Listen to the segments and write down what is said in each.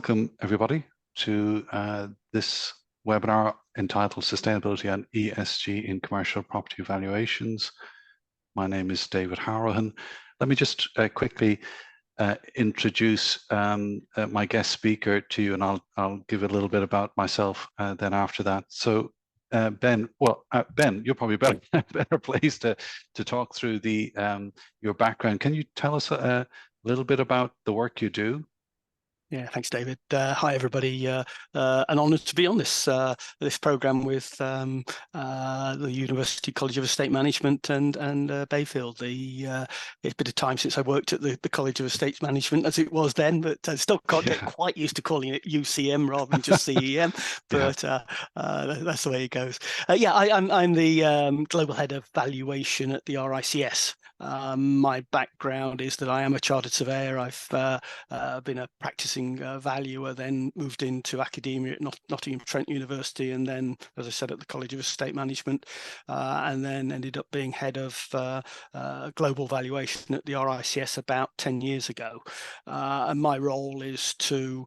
Welcome, everybody, to this webinar entitled Sustainability and ESG in Commercial Property Valuations. My name is David Hourihan. Let me just quickly introduce my guest speaker to you, and I'll give a little bit about myself then after that. So Ben, you're probably better placed to talk through your background. Can you tell us a little bit about the work you do? Yeah, thanks, David. Hi, everybody. An honour to be on this programme with the University College of Estate Management and Bayfield. It's been a time since I worked at the College of Estate Management as it was then, but I still can't get quite used to calling it UCM rather than just CEM. But that's the way it goes. I'm the global head of valuation at the RCS. My background is that I am a chartered surveyor. I've been a practicing valuer, then moved into academia at Nottingham Trent University, and then, as I said, at the College of Estate Management, and then ended up being head of global valuation at the RCS about 10 years ago. And my role is to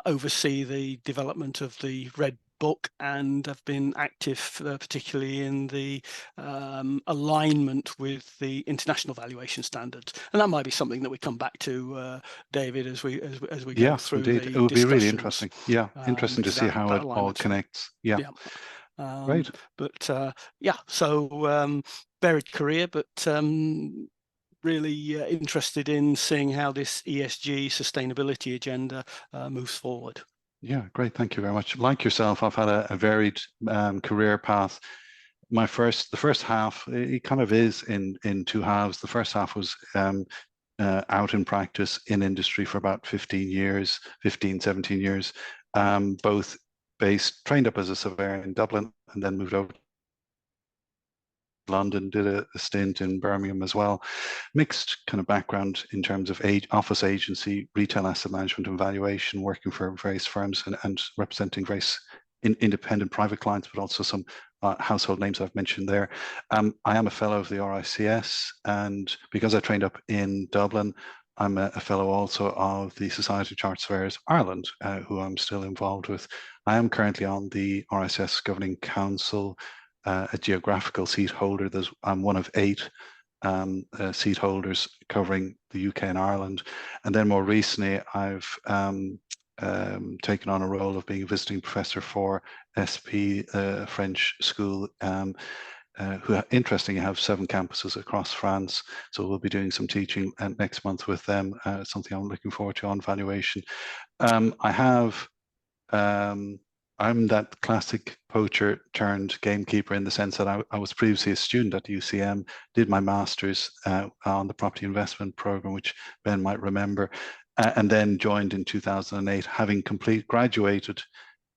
oversee the development of the Red Book, and have been active particularly in the alignment with the international valuation standards, and that might be something that we come back to, David, as we go through. Indeed. It would be really interesting. Interesting to see how it all connects. Great. But so varied career, but really interested in seeing how this ESG sustainability agenda moves forward. Yeah, great. Thank you very much. Like yourself, I've had a varied career path. The first half, it kind of is in two halves. The first half was out in practice in industry for about 17 years, both trained up as a surveyor in Dublin, and then moved over to London, did a stint in Birmingham as well. Mixed kind of background in terms of office agency, retail asset management and valuation, working for various firms and representing various independent private clients, but also some household names I've mentioned there. I am a fellow of the RCS, and because I trained up in Dublin, I'm a fellow also of the Society of Chartered Surveyors Ireland, who I'm still involved with. I am currently on the RCS Governing Council, a geographical seat holder. I'm one of 8 seat holders covering the UK and Ireland. And then more recently, I've taken on a role of being a visiting professor for SP, French school, who interestingly have 7 campuses across France. So we'll be doing some teaching next month with them, something I'm looking forward to on valuation. I'm that classic poacher turned gamekeeper, in the sense that I was previously a student at UCM, did my master's on the property investment program, which Ben might remember, and then joined in 2008, having graduated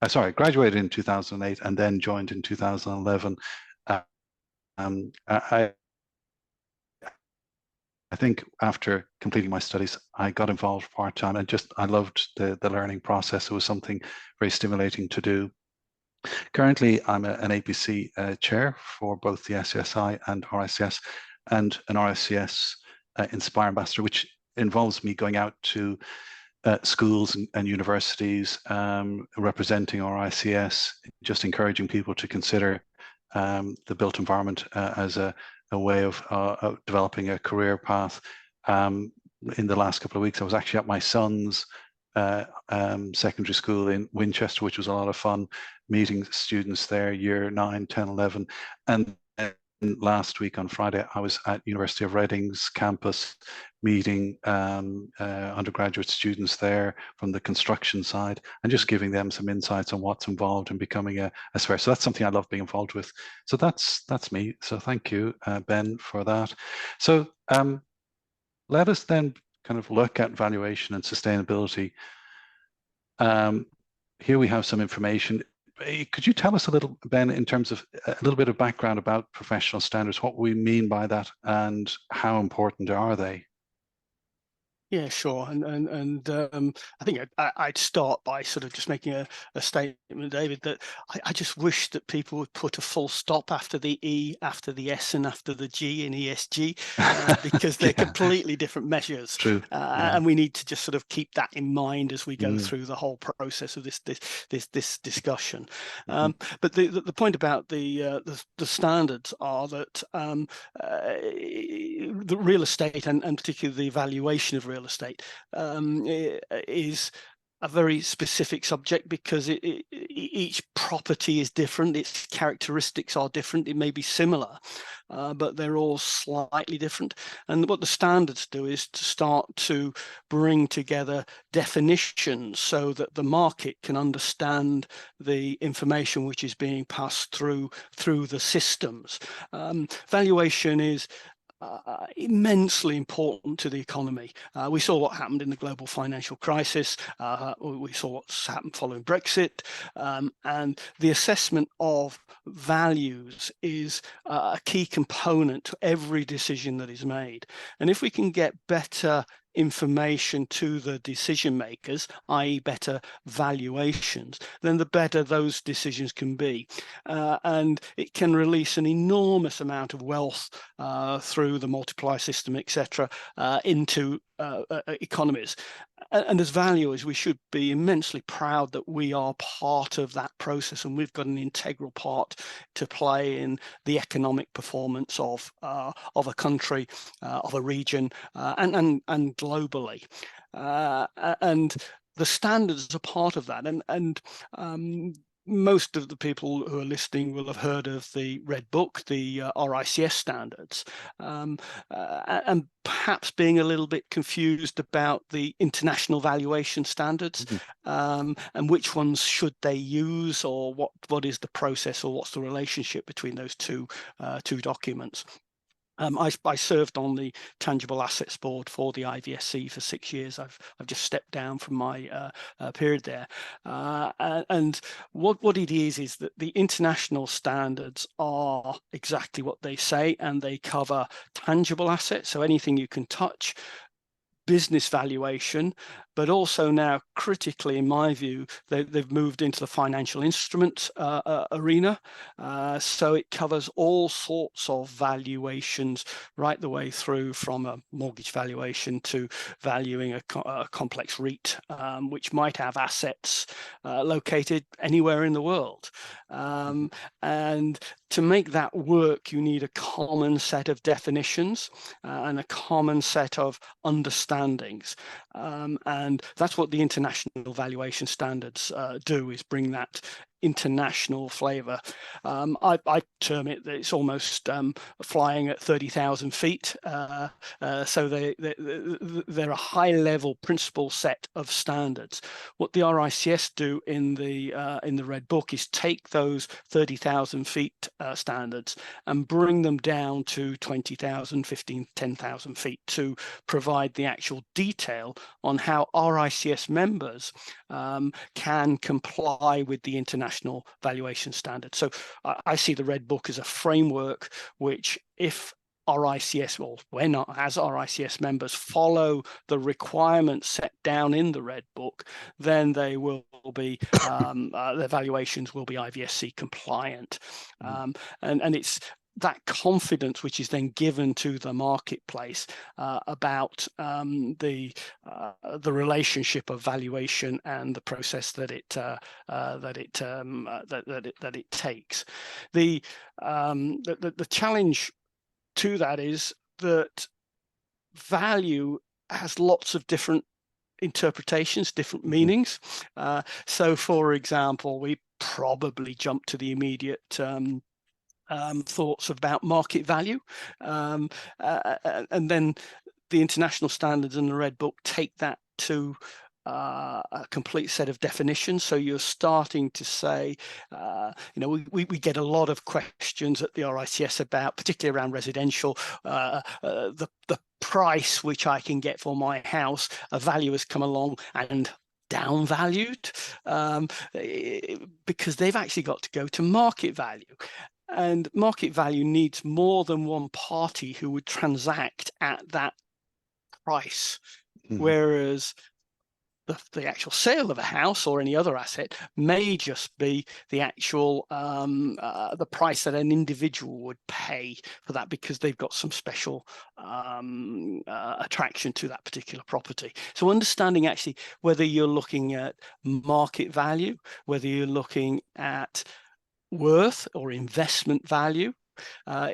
in 2008 and then joined in 2011. I think after completing my studies, I got involved part-time, and I loved the learning process. It was something very stimulating to do. Currently, I'm an APC chair for both the SSI and RCS, and an RCS Inspire Ambassador, which involves me going out to schools and universities, representing RCS, just encouraging people to consider the built environment as a way of developing a career path. In the last couple of weeks, I was actually at my son's secondary school in Winchester, which was a lot of fun, meeting students there, year 9, 10, 11. And last week on Friday, I was at University of Reading's campus, meeting undergraduate students there from the construction side, and just giving them some insights on what's involved in becoming a surveyor. So that's something I love being involved with. So that's me. So thank you, Ben, for that. So let us then kind of look at valuation and sustainability. Here we have some information. Could you tell us a little, Ben, in terms of a little bit of background about professional standards, what we mean by that, and how important are they? Yeah, sure. I think I'd start by sort of just making a statement, David, that I just wish that people would put a full stop after the E, after the S, and after the G in ESG, because they're Yeah, completely different measures. true. Yeah. And we need to just sort of keep that in mind as we go Mm. through the whole process of this discussion. Mhm. But the point about the standards are that the real estate and particularly the valuation of real estate is a very specific subject, because each property is different, its characteristics are different. It may be similar, but they're all slightly different. And what the standards do is to start to bring together definitions so that the market can understand the information which is being passed through the systems. Valuation is immensely important to the economy. We saw what happened in the global financial crisis. We saw what's happened following Brexit. And the assessment of values is a key component to every decision that is made. And if we can get better information to the decision makers, i.e. better valuations, then the better those decisions can be. And it can release an enormous amount of wealth through the multiplier system, etc., into economies. And as valuers, we should be immensely proud that we are part of that process, and we've got an integral part to play in the economic performance of a country, of a region, and globally. And the standards are part of that. And most of the people who are listening will have heard of the Red Book, the RICS standards, and perhaps being a little bit confused about the international valuation standards, and which ones should they use, or what is the process, or what's the relationship between those two documents. I served on the Tangible Assets Board for the IVSC for 6 years. I've just stepped down from my period there, and what it is that the international standards are exactly what they say, and they cover tangible assets, so anything you can touch, business valuation, but also now critically, in my view, they've moved into the financial instrument arena. So it covers all sorts of valuations, right the way through from a mortgage valuation to valuing a complex REIT, which might have assets located anywhere in the world. And to make that work, you need a common set of definitions and a common set of understandings. And that's what the international valuation standards do, is bring that international flavor. I term it that it's almost flying at 30,000 feet. So they're a high-level principle set of standards. What the RICS do in the Red Book is take those 30,000 feet standards and bring them down to 20,000, 15, 10,000 feet to provide the actual detail on how RICS members can comply with the international valuation standards. So I see the Red Book as a framework which, if RICS, or when as RICS members follow the requirements set down in the Red Book, then they will be their valuations will be IVSC compliant. And it's that confidence which is then given to the marketplace about the relationship of valuation and the process that it takes. The challenge to that is that value has lots of different interpretations, different meanings. So, for example, we probably jump to the immediate thoughts about market value, and then the international standards and the Red Book take that to a complete set of definitions. So you're starting to say, we get a lot of questions at the RICS about, particularly around residential, the price which I can get for my house. A value has come along and downvalued because they've actually got to go to market value. And market value needs more than one party who would transact at that price. whereas the actual sale of a house or any other asset may just be the actual the price that an individual would pay for that, because they've got some special attraction to that particular property. So understanding actually whether you're looking at market value, whether you're looking at worth or investment value,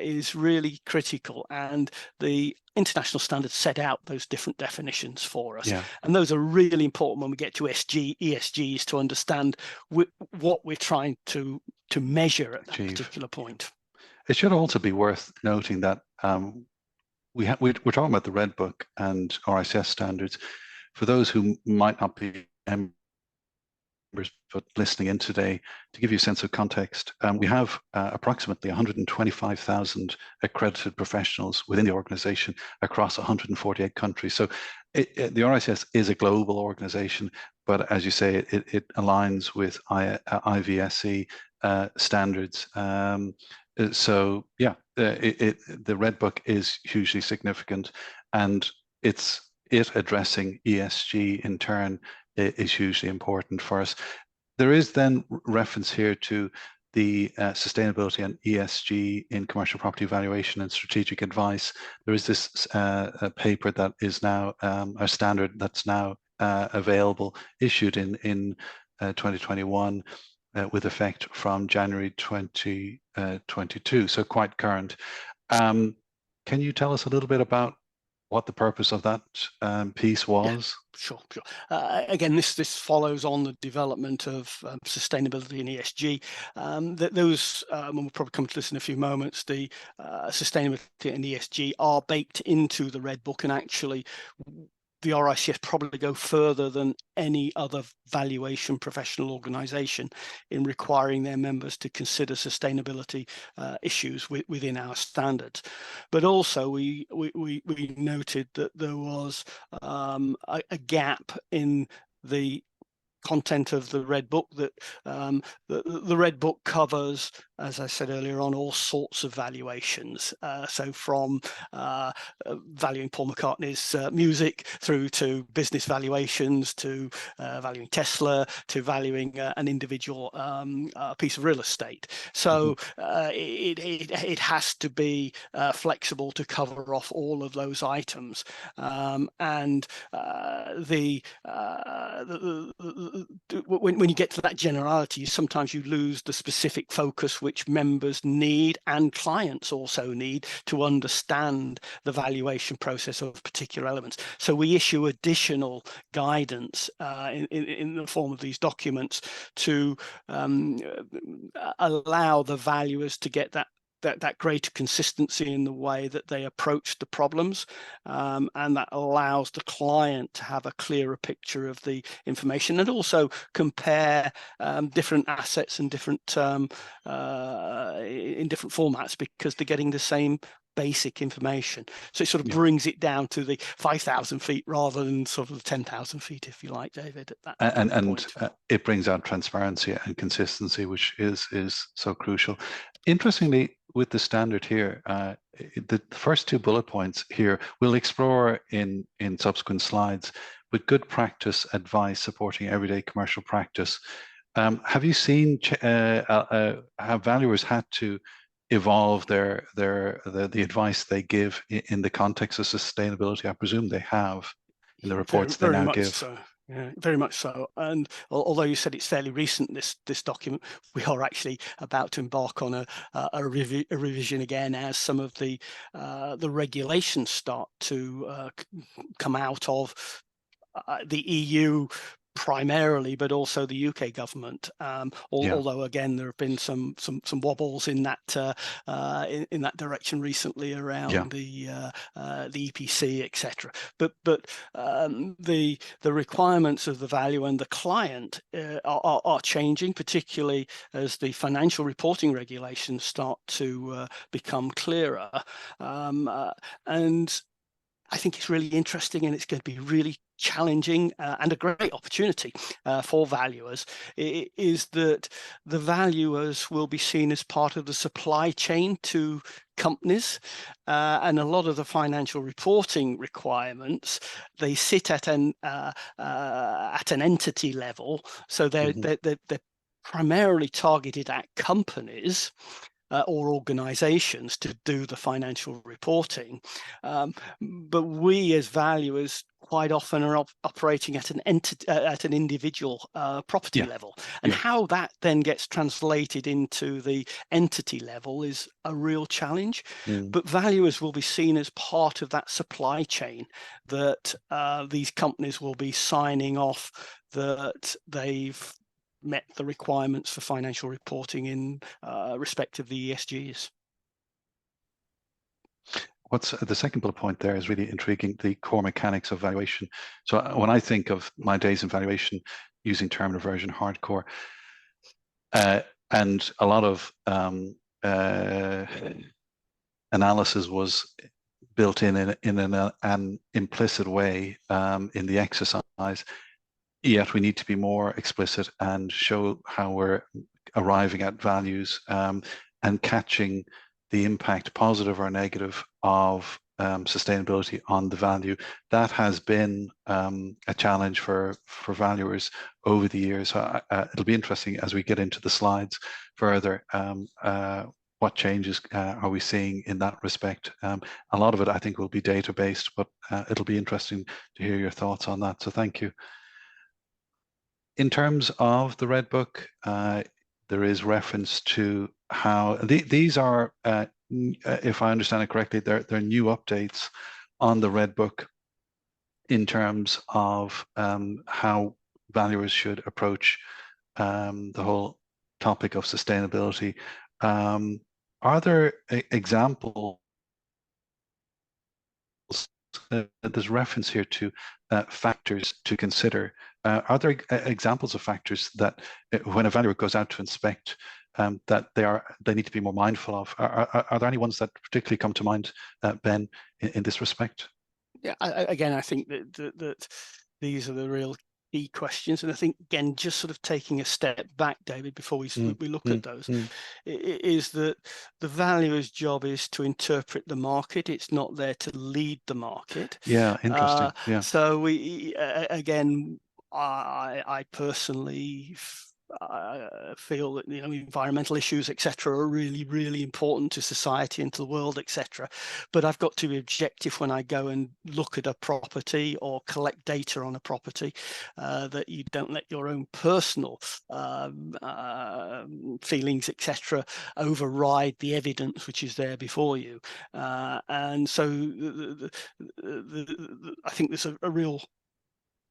is really critical, and the international standards set out those different definitions for us. And those are really important when we get to ESGs, to understand what we're trying to measure at that particular point. It should also be worth noting that we're talking about the Red Book and RCS Standards. For those who might not be members but listening in today, to give you a sense of context, we have approximately 125,000 accredited professionals within the organization across 148 countries. So the RCS is a global organization, but as you say, it aligns with IVSE standards. So yeah, the Red Book is hugely significant, and it addressing ESG in turn is hugely important for us. There is then reference here to the sustainability and ESG in commercial property valuation and strategic advice. There is this paper that is now a standard that's now available, issued in 2021 with effect from January 2022, so quite current. Can you tell us a little bit about what the purpose of that piece was? Yeah, sure. Again, this follows on the development of sustainability and ESG. Those, we'll probably come to this in a few moments, the sustainability and ESG are baked into the Red Book, and actually the RCS probably go further than any other valuation professional organisation in requiring their members to consider sustainability issues within our standards. But also we noted that there was a gap in the content of the Red Book, that the Red Book covers, as I said earlier on, all sorts of valuations. So from valuing Paul McCartney's music through to business valuations, to valuing Tesla, to valuing an individual piece of real estate. So it has to be flexible to cover off all of those items. And when you get to that generality, sometimes you lose the specific focus which members need and clients also need to understand the valuation process of particular elements. So we issue additional guidance in the form of these documents to allow the valuers to get that greater consistency in the way that they approach the problems, and that allows the client to have a clearer picture of the information, and also compare different assets and different in different formats, because they're getting the same basic information. So it sort of brings it down to the 5,000 feet rather than sort of 10,000 feet, if you like, David, at that point. It brings out transparency and consistency, which is so crucial. Interestingly, with the standard here, the first two bullet points here we'll explore in subsequent slides, with good practice advice supporting everyday commercial practice. Have you seen have valuers had to evolve the advice they give in the context of sustainability? I presume they have, in the reports they now give. So. Yeah, very much so. And although you said it's fairly recent, this document, we are actually about to embark on a revision again, as some of the regulations start to come out of the EU primarily, but also the UK government. Although again, there have been some wobbles in that in that direction recently around the EPC, etc. But the requirements of the value and the client are changing, particularly as the financial reporting regulations start to become clearer, and I think it's really interesting, and it's going to be really challenging and a great opportunity for valuers, is that the valuers will be seen as part of the supply chain to companies, and a lot of the financial reporting requirements, they sit at an entity level, so they're primarily targeted at companies or organizations to do the financial reporting. But we as valuers quite often are operating at an individual property level. And how that then gets translated into the entity level is a real challenge. But valuers will be seen as part of that supply chain, that these companies will be signing off that they've met the requirements for financial reporting in respect of the ESGs. What's the second bullet point there is really intriguing, the core mechanics of valuation. So when I think of my days in valuation, using term reversion hardcore, and a lot of analysis was built in an implicit way in the exercise. Yet we need to be more explicit and show how we're arriving at values and catching the impact, positive or negative, of sustainability on the value. That has been a challenge for valuers over the years. It'll be interesting as we get into the slides further. What changes are we seeing in that respect? A lot of it, I think, will be data-based, but it'll be interesting to hear your thoughts on that. So thank you. In terms of the Red Book, there is reference to how these are, if I understand it correctly, they're new updates on the Red Book in terms of how valuers should approach the whole topic of sustainability. Are there examples? There's reference here to factors to consider. Are there examples of factors that when a valuer goes out to inspect that they need to be more mindful of? Are there any ones that particularly come to mind, Ben, in this respect? Yeah, again, I think that these are the real key questions, and I think, again, just sort of taking a step back, David, before we look at those, is that the valuer's job is to interpret the market. It's not there to lead the market. Yeah, interesting. So we again, I personally feel that environmental issues, etc., are really, really important to society and to the world, etc. But I've got to be objective when I go and look at a property or collect data on a property, that you don't let your own personal feelings, etc., override the evidence which is there before you. And so I think there's a real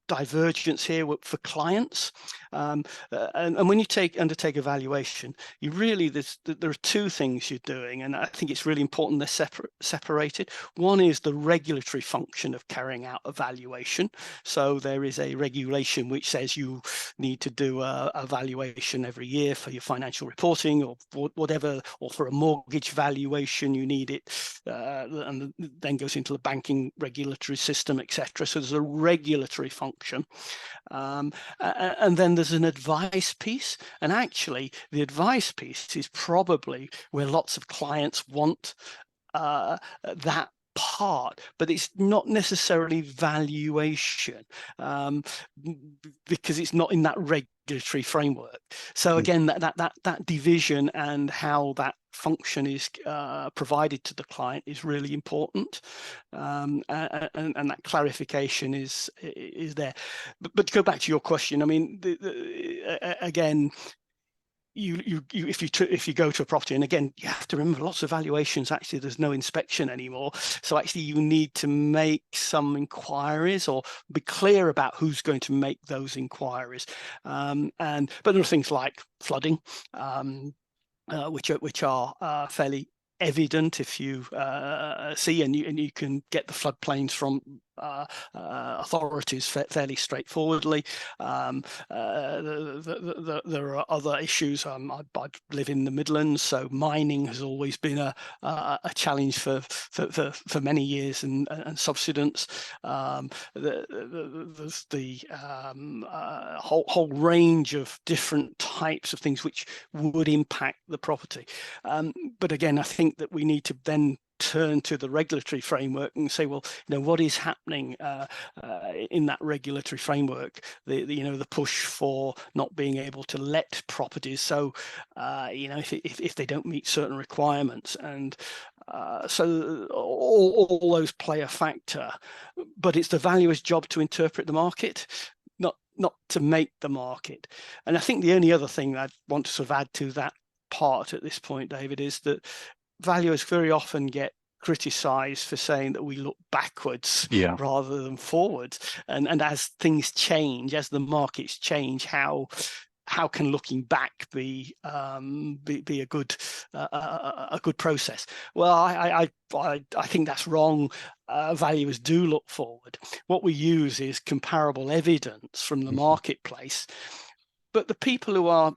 divergence here for clients, and when you undertake a valuation, you really there are two things you're doing, and I think it's really important they're separated. One is the regulatory function of carrying out a valuation. So there is a regulation which says you need to do a valuation every year for your financial reporting or whatever, or for a mortgage valuation you need it, and then goes into the banking regulatory system, etc. So there's a regulatory function. And then there's an advice piece, and actually the advice piece is probably where lots of clients want that part, but it's not necessarily valuation, because it's not in that regulatory framework. So again, that division and how that function is provided to the client is really important, and that clarification is there. But to go back to your question, I mean, again, if you go to a property, and again, you have to remember, lots of valuations, actually there's no inspection anymore, so actually you need to make some inquiries or be clear about who's going to make those inquiries, but there are things like flooding, which are fairly evident if you see, and you can get the floodplains from authorities fairly straightforwardly. There are other issues. I live in the Midlands, so mining has always been a challenge for many years, and subsidence. There's the whole range of different types of things which would impact the property. But again, I think that we need to then turn to the regulatory framework and say, well, what is happening in that regulatory framework? The push for not being able to let properties. So, if they don't meet certain requirements, and so all those play a factor. But it's the valuer's job to interpret the market, not to make the market. And I think the only other thing I want to sort of add to that part at this point, David, is that valuers very often get criticized for saying that we look backwards rather than forwards. And as things change, as the markets change, how can looking back be a good process? Well, I think that's wrong. Valuers do look forward. What we use is comparable evidence from the marketplace, but the people who are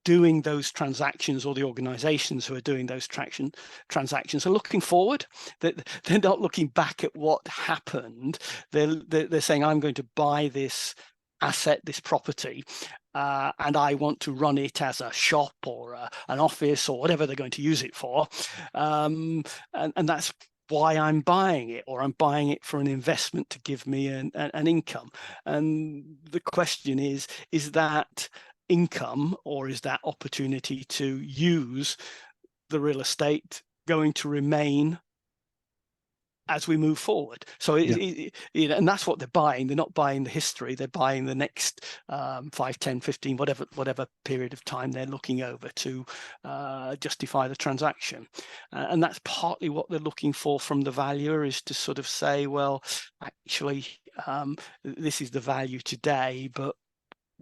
doing those transactions, or the organizations who are doing those transactions, are looking forward. They're not looking back at what happened. They're saying, I'm going to buy this asset, this property, and I want to run it as a shop or an office or whatever they're going to use it for, and that's why I'm buying it, or I'm buying it for an investment to give me an income. And the question is that income, or is that opportunity to use the real estate going to remain as we move forward? So and that's what they're buying. They're not buying the history, they're buying the next 5, 10, 15, whatever period of time they're looking over to justify the transaction. And that's partly what they're looking for from the valuer, is to sort of say, well, actually, this is the value today, but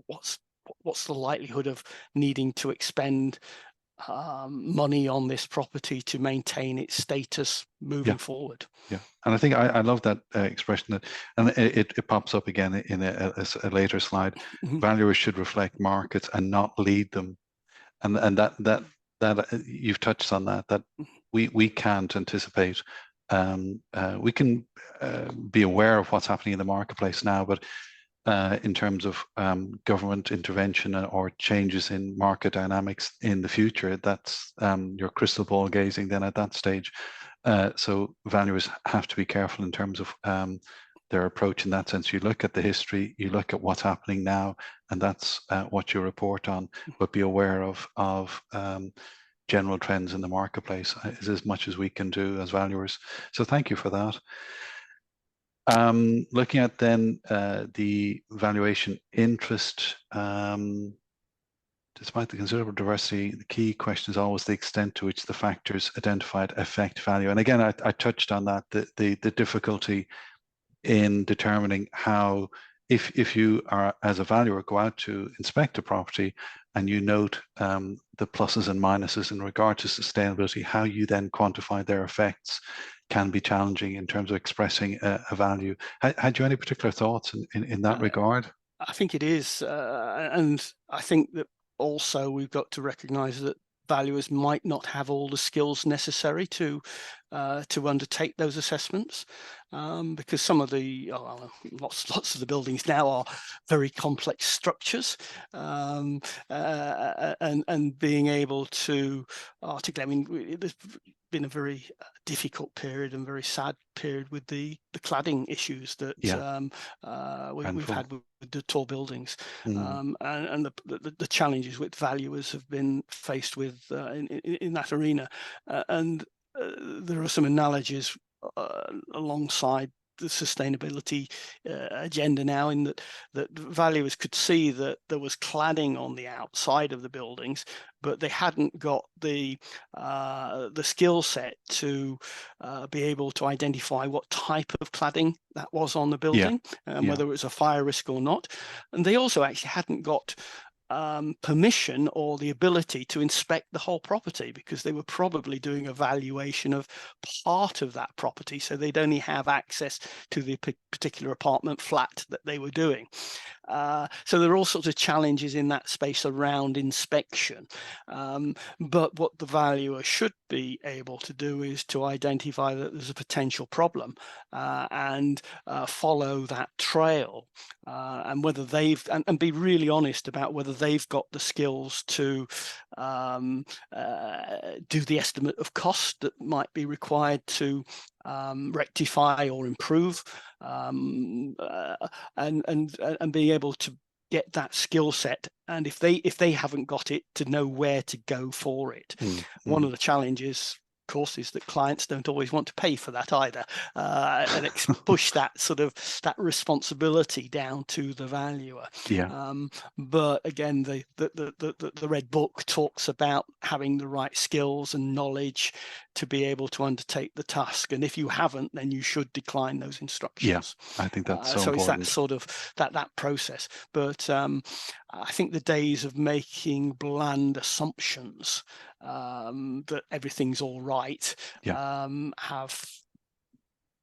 what's the likelihood of needing to expend money on this property to maintain its status moving forward? Yeah, and I think I love that expression, and it pops up again in a later slide. Valuers should reflect markets and not lead them, and that you've touched on that we can't anticipate. We can be aware of what's happening in the marketplace now, but in terms of government intervention or changes in market dynamics in the future, that's your crystal ball gazing then at that stage. So valuers have to be careful in terms of their approach in that sense. You look at the history, you look at what's happening now, and that's what you report on, but be aware of general trends in the marketplace is as much as we can do as valuers. So thank you for that. Looking at then the valuation interest, despite the considerable diversity, the key question is always the extent to which the factors identified affect value. And again, I touched on that, the difficulty in determining how, if you are, as a valuer, go out to inspect a property and you note the pluses and minuses in regard to sustainability, how you then quantify their effects can be challenging in terms of expressing a value. Had you any particular thoughts in that regard? I think it is, and I think that also we've got to recognise that valuers might not have all the skills necessary to undertake those assessments, because some of the lots of the buildings now are very complex structures, and being able to articulate. I mean, there's been a very difficult period and very sad period with the cladding issues that we've had with the tall buildings, and the challenges which valuers have been faced with in that arena, and there are some analogies alongside the sustainability agenda now, in that valuers could see that there was cladding on the outside of the buildings, but they hadn't got the skill set to be able to identify what type of cladding that was on the building, and whether it was a fire risk or not. And they also actually hadn't got permission or the ability to inspect the whole property, because they were probably doing a valuation of part of that property, so they'd only have access to the particular apartment flat that they were doing. So there are all sorts of challenges in that space around inspection. But what the valuer should be able to do is to identify that there's a potential problem and follow that trail, and whether they've and be really honest about whether they've got the skills to do the estimate of cost that might be required to rectify or improve, and be able to get that skill set, and if they haven't got it, to know where to go for it. One of the challenges, of course, is that clients don't always want to pay for that either, and push that that responsibility down to the valuer. But again, the Red Book talks about having the right skills and knowledge to be able to undertake the task, and if you haven't, then you should decline those instructions. I think that's so important. It's that process. But I think the days of making bland assumptions that everything's all right have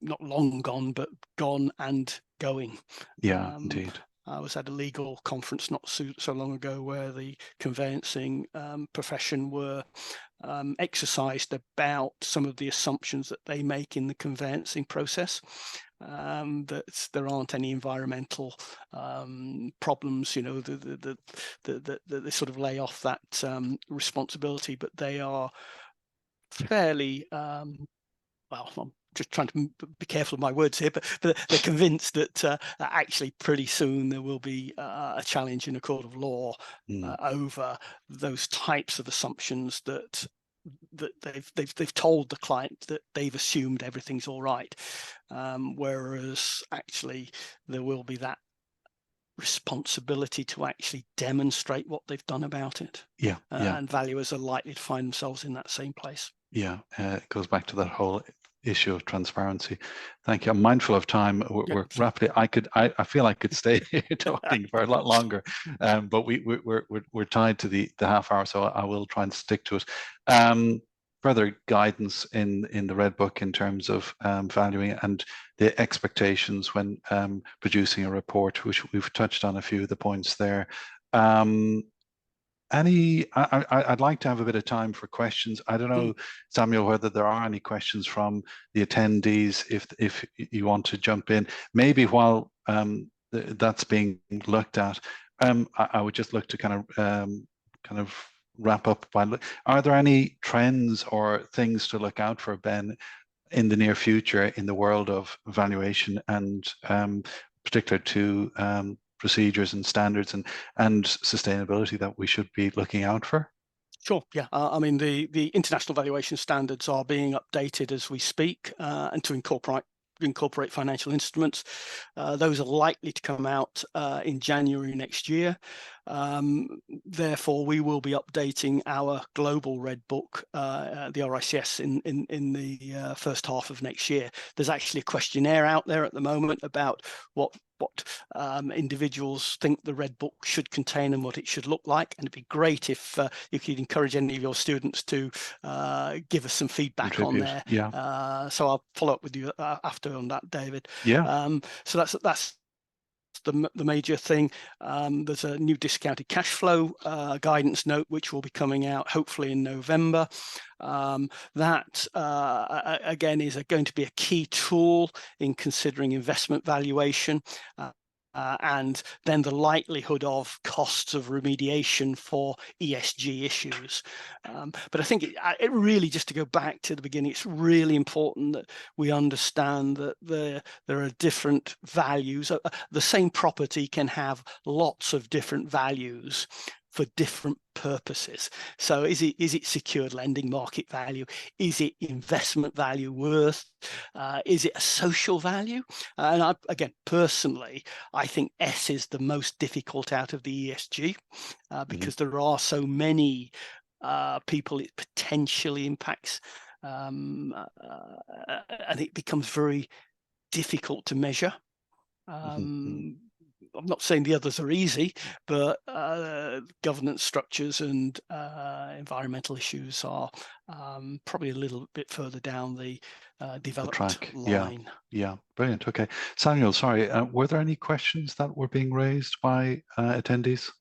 not long gone, but gone and going. Indeed. I was at a legal conference not so long ago where the conveyancing profession were exercised about some of the assumptions that they make in the conveyancing process. That there aren't any environmental problems, you know, they sort of lay off that responsibility, but they are fairly well, I'm just trying to be careful of my words here, but they're convinced that actually pretty soon there will be a challenge in a court of law over those types of assumptions that they've told the client that they've assumed everything's all right, whereas actually there will be that responsibility to actually demonstrate what they've done about it. And valuers are likely to find themselves in that same place. It goes back to that whole issue of transparency. Thank you. I'm mindful of time. We're rapidly. I feel I could stay here talking for a lot longer, but we're tied to the half hour, so I will try and stick to it. Further guidance in the Red Book in terms of valuing and the expectations when producing a report, which we've touched on a few of the points there. I'd like to have a bit of time for questions. I don't know, Samuel, whether there are any questions from the attendees. If you want to jump in, maybe while that's being looked at, I would just look to kind of wrap up by, are there any trends or things to look out for, Ben, in the near future in the world of valuation, and particular to procedures and standards and sustainability that we should be looking out for? Sure. Yeah. I mean, the international valuation standards are being updated as we speak, and to incorporate financial instruments. Those are likely to come out in January next year. Therefore, we will be updating our global Red Book, the RCS, in the first half of next year. There's actually a questionnaire out there at the moment about what individuals think the Red Book should contain and what it should look like, and it'd be great if you could encourage any of your students to give us some feedback on there. So I'll follow up with you after on that, David. So that's the major thing. There's a new discounted cash flow guidance note which will be coming out hopefully in November. That again is going to be a key tool in considering investment valuation. And then the likelihood of costs of remediation for ESG issues. But I think it really, just to go back to the beginning, it's really important that we understand that there are different values. The same property can have lots of different values for different purposes. So is it secured lending market value? Is it investment value worth? Is it a social value? And again, personally, I think S is the most difficult out of the ESG because there are so many people it potentially impacts, and it becomes very difficult to measure. I'm not saying the others are easy, but governance structures and environmental issues are probably a little bit further down the developed track. line. Yeah, brilliant. Okay, Samuel, sorry, were there any questions that were being raised by attendees?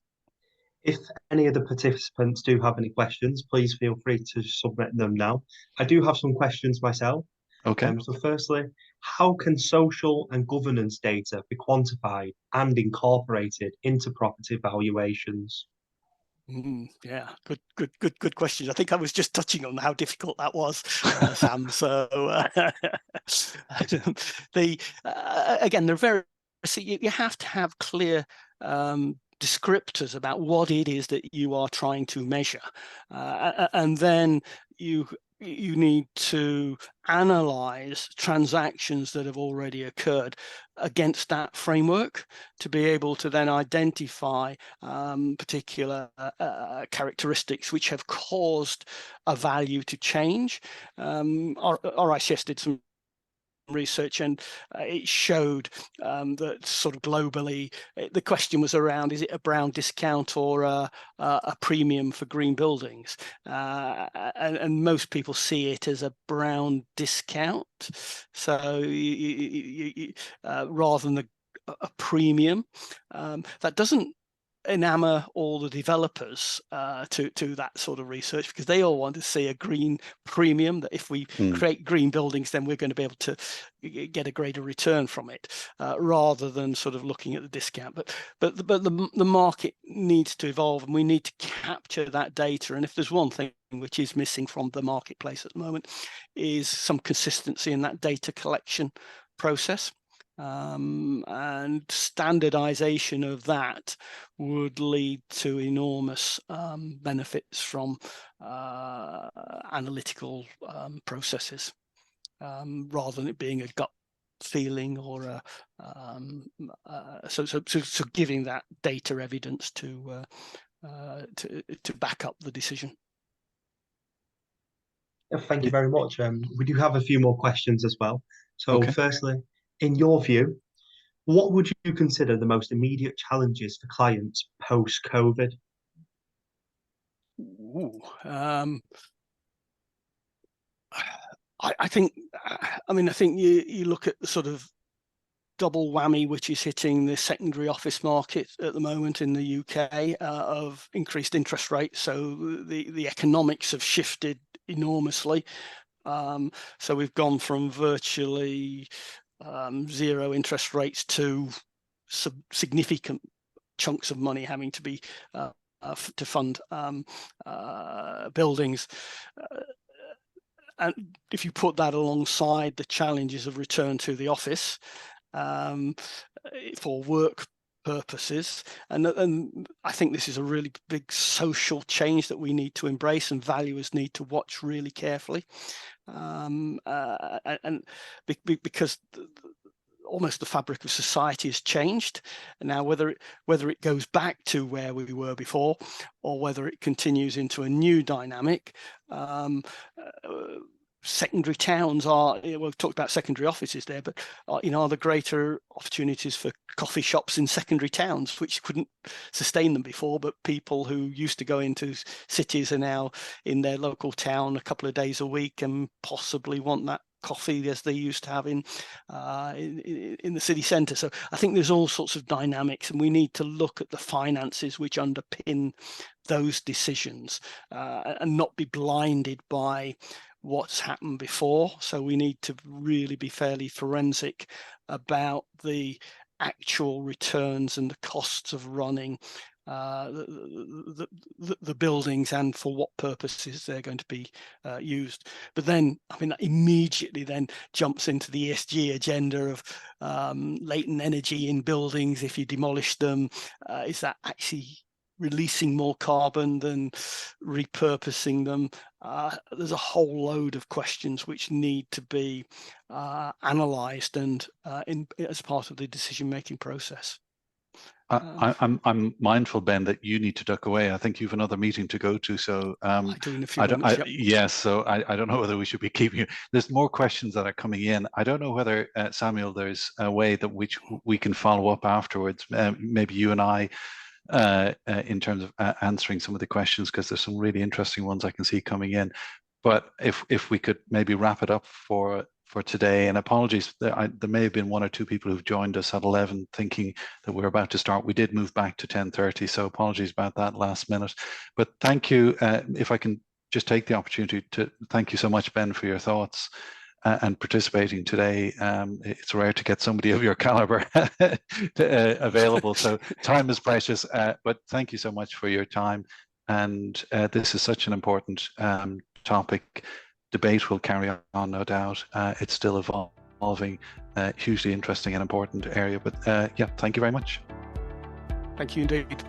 If any of the participants do have any questions, please feel free to submit them now. I do have some questions myself. Okay. So firstly, how can social and governance data be quantified and incorporated into property valuations? Yeah, good questions. I think I was just touching on how difficult that was, Sam. So again, they're very. So you have to have clear descriptors about what it is that you are trying to measure, and then you need to analyze transactions that have already occurred against that framework to be able to then identify particular characteristics which have caused a value to change. RCS did some research, and it showed that sort of globally the question was around, is it a brown discount or a premium for green buildings, and most people see it as a brown discount, so rather than a premium. That doesn't enamor all the developers to that sort of research, because they all want to see a green premium, that if we create green buildings, then we're going to be able to get a greater return from it, rather than sort of looking at the discount. But the market needs to evolve, and we need to capture that data. And if there's one thing which is missing from the marketplace at the moment, is some consistency in that data collection process. And standardization of that would lead to enormous benefits from analytical processes, rather than it being a gut feeling or so giving that data evidence to back up the decision. Thank you very much. We do have a few more questions as well. So Okay. firstly, in your view, what would you consider the most immediate challenges for clients post-COVID? I think you look at the sort of double whammy which is hitting the secondary office market at the moment in the UK, of increased interest rates. So the economics have shifted enormously. So we've gone from virtually zero interest rates to significant chunks of money having to be to fund buildings. And if you put that alongside the challenges of return to the office for work purposes, and I think this is a really big social change that we need to embrace, and valuers need to watch really carefully, and because almost the fabric of society has changed. And now whether it goes back to where we were before, or whether it continues into a new dynamic, secondary towns are, we've talked about secondary offices there, but are there greater opportunities for coffee shops in secondary towns, which couldn't sustain them before, but people who used to go into cities are now in their local town a couple of days a week and possibly want that coffee as they used to have in the city centre. So I think there's all sorts of dynamics, and we need to look at the finances which underpin those decisions, and not be blinded by what's happened before. So we need to really be fairly forensic about the actual returns and the costs of running the buildings, and for what purposes they're going to be used. But then, that immediately then jumps into the ESG agenda of latent energy in buildings. If you demolish them, is that actually releasing more carbon than repurposing them? There's a whole load of questions which need to be analysed and as part of the decision-making process. I'm mindful, Ben, that you need to duck away. I think you've another meeting to go to. So I do in a few minutes. Yep. yes. So I don't know whether we should be keeping you. There's more questions that are coming in. I don't know whether Samuel, there's a way that which we can follow up afterwards. Maybe you and I, in terms of answering some of the questions, because there's some really interesting ones I can see coming in. But if we could maybe wrap it up for today, and apologies, there may have been one or two people who've joined us at 11 thinking that we're about to start. We did move back to 10:30, so apologies about that last minute. But thank you. If I can just take the opportunity to thank you so much, Ben, for your thoughts and participating today. It's rare to get somebody of your caliber available, so time is precious. But thank you so much for your time. And this is such an important topic. Debate will carry on, no doubt. It's still evolving, hugely interesting and important area. But yeah, thank you very much. Thank you indeed.